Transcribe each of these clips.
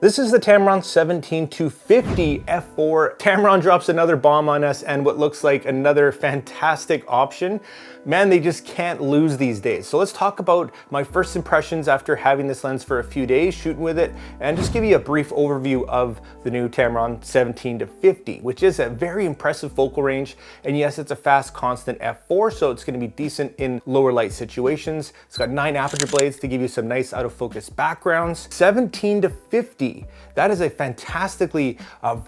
This is the Tamron 17-50 f4. Tamron drops another bomb on us and what looks like another fantastic option. Man, they just can't lose these days. So let's talk about my first impressions after having this lens for a few days, shooting with it, and just give you a brief overview of the new Tamron 17-50, which is a very impressive focal range. And yes, it's a fast constant f4, so it's gonna be decent in lower light situations. It's got 9 aperture blades to give you some nice out of focus backgrounds. 17-50. That is a fantastically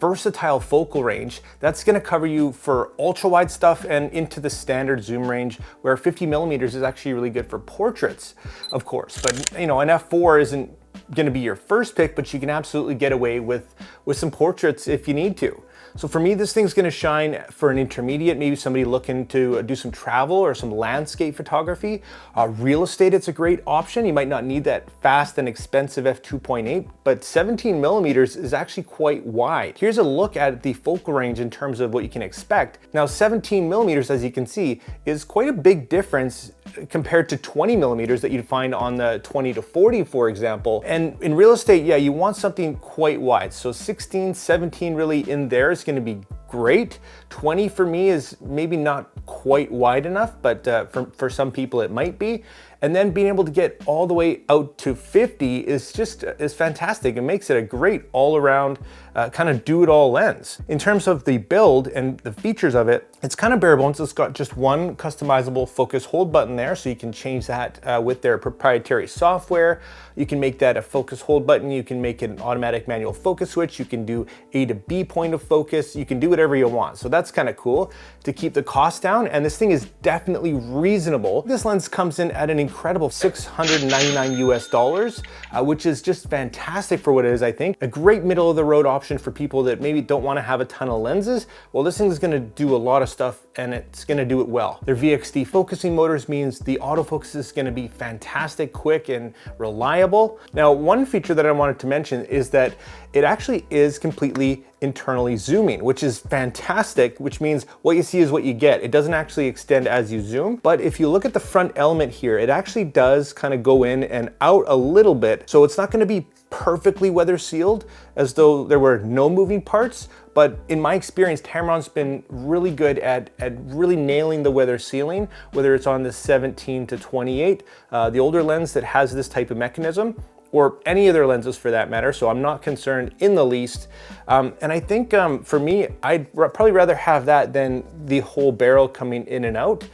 versatile focal range. That's gonna cover you for ultra wide stuff and into the standard zoom range, where 50mm is actually really good for portraits, of course. But you know, an f4 isn't gonna be your first pick, but you can absolutely get away with some portraits if you need to. So for me, this thing's gonna shine for an intermediate, maybe somebody looking to do some travel or some landscape photography. Real estate, it's a great option. You might not need that fast and expensive f2.8, but 17mm is actually quite wide. Here's a look at the focal range in terms of what you can expect. Now 17mm, as you can see, is quite a big difference compared to 20mm that you'd find on the 20-40, for example. And in real estate, yeah, you want something quite wide. So 16, 17 really in there is gonna be great. 20 for me is maybe not quite wide enough, but for some people it might be. And then being able to get all the way out to 50 is fantastic. It makes it a great all-around kind of do-it-all lens. In terms of the build and the features of it, it's kind of bare bones. It's got just one customizable focus hold button there, so you can change that with their proprietary software. You can make that a focus hold button. You can make it an automatic manual focus switch. You can do A to B point of focus. You can do whatever you want. So that's kind of cool to keep the cost down. And this thing is definitely reasonable. This lens comes in at an incredible $699 US, which is just fantastic for what it is, I think. A great middle of the road option for people that maybe don't want to have a ton of lenses. Well, this thing is going to do a lot of stuff and it's going to do it well. Their VXD focusing motors means the autofocus is going to be fantastic, quick and reliable. Now, one feature that I wanted to mention is that it actually is completely internally zooming, which is fantastic, which means what you see is what you get. It doesn't actually extend as you zoom, but if you look at the front element here, it actually does kind of go in and out a little bit. So it's not going to be perfectly weather sealed as though there were no moving parts. But in my experience, Tamron's been really good at really nailing the weather sealing, whether it's on the 17-28, the older lens that has this type of mechanism, or any other lenses for that matter. So I'm not concerned in the least. And I think for me, I'd probably rather have that than the whole barrel coming in and out.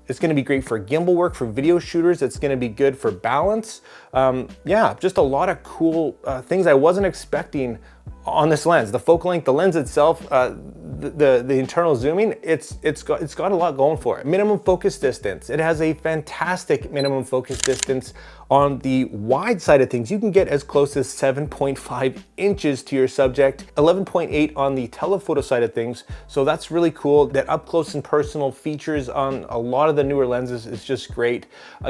It's gonna be great for gimbal work, for video shooters. It's gonna be good for balance. Yeah, just a lot of cool things I wasn't expecting on this lens. The focal length, the lens itself, the internal zooming, it's got a lot going for it. Minimum focus distance. It has a fantastic minimum focus distance. On the wide side of things, you can get as close as 7.5 inches to your subject, 11.8 on the telephoto side of things. So that's really cool. That up close and personal features on a lot of the newer lenses is just great.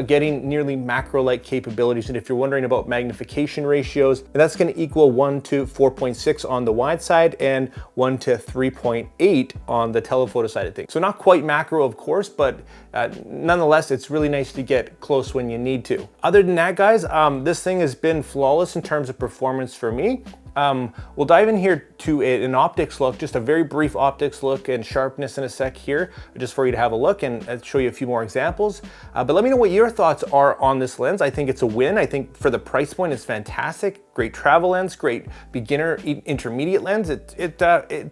Getting nearly macro-like capabilities. And if you're wondering about magnification ratios, that's gonna equal 1 to 4.6 on the wide side and 1 to 3.8 on the telephoto side of things. So not quite macro, of course, but nonetheless, it's really nice to get close when you need to. Other than that, guys, this thing has been flawless in terms of performance for me. We'll dive in here to an optics look, just a very brief optics look and sharpness in a sec here, just for you to have a look and show you a few more examples. But let me know what your thoughts are on this lens. I think it's a win. I think for the price point, it's fantastic. Great travel lens, great beginner intermediate lens. It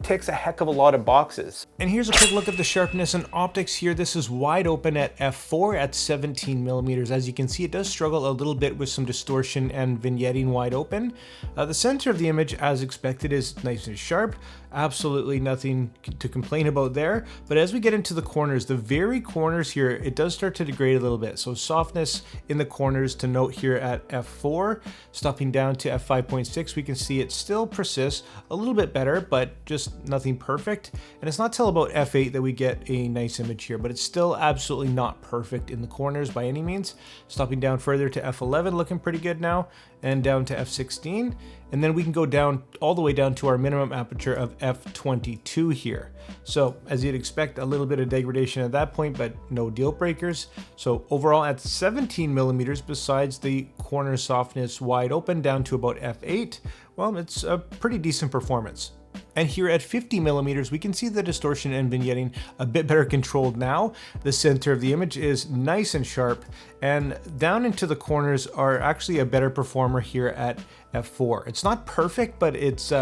ticks a heck of a lot of boxes. And here's a quick look at the sharpness and optics here. This is wide open at f4 at 17mm. As you can see, it does struggle a little bit with some distortion and vignetting wide open. The center of the image, as expected, is nice and sharp. Absolutely nothing to complain about there. But as we get into the corners, the very corners here, it does start to degrade a little bit. So softness in the corners to note here at f4, stopping down to f5.6, we can see it still persists a little bit better, but just nothing perfect. And it's not till about f8 that we get a nice image here, but it's still absolutely not perfect in the corners by any means. Stopping down further to f11, looking pretty good now. and down to f16. And then we can go down all the way down to our minimum aperture of f22 here. So as you'd expect, a little bit of degradation at that point, but no deal breakers. So overall at 17 millimeters, besides the corner softness wide open down to about f8, well, it's a pretty decent performance. And here at 50 millimeters, we can see the distortion and vignetting a bit better controlled now. The center of the image is nice and sharp, and down into the corners are actually a better performer here at f4. It's not perfect, but it's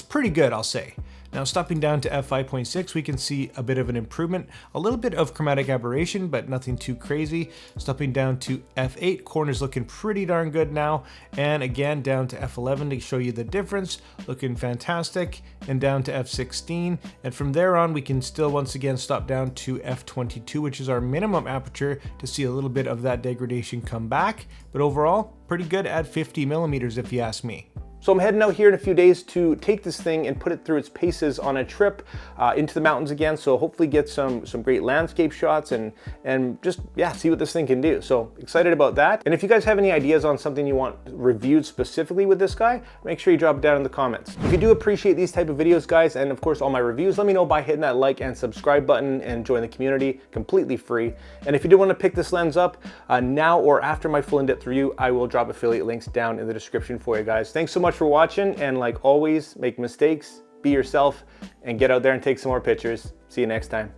pretty good, I'll say. Now stopping down to f5.6, we can see a bit of an improvement, a little bit of chromatic aberration, but nothing too crazy. Stopping down to f8, corners looking pretty darn good now. And again, down to f11 to show you the difference, looking fantastic. And down to f16. And from there on, we can still once again stop down to f22, which is our minimum aperture, to see a little bit of that degradation come back. But overall, pretty good at 50 millimeters if you ask me. So I'm heading out here in a few days to take this thing and put it through its paces on a trip into the mountains again. So hopefully get some great landscape shots and just, yeah, see what this thing can do. So excited about that. And if you guys have any ideas on something you want reviewed specifically with this guy, make sure you drop it down in the comments. If you do appreciate these type of videos, guys, and of course all my reviews, let me know by hitting that like and subscribe button and join the community, completely free. And if you do want to pick this lens up now or after my full in-depth review, I will drop affiliate links down in the description for you guys. Thanks so much for watching, and like always, make mistakes, be yourself, and get out there and take some more pictures. See you next time.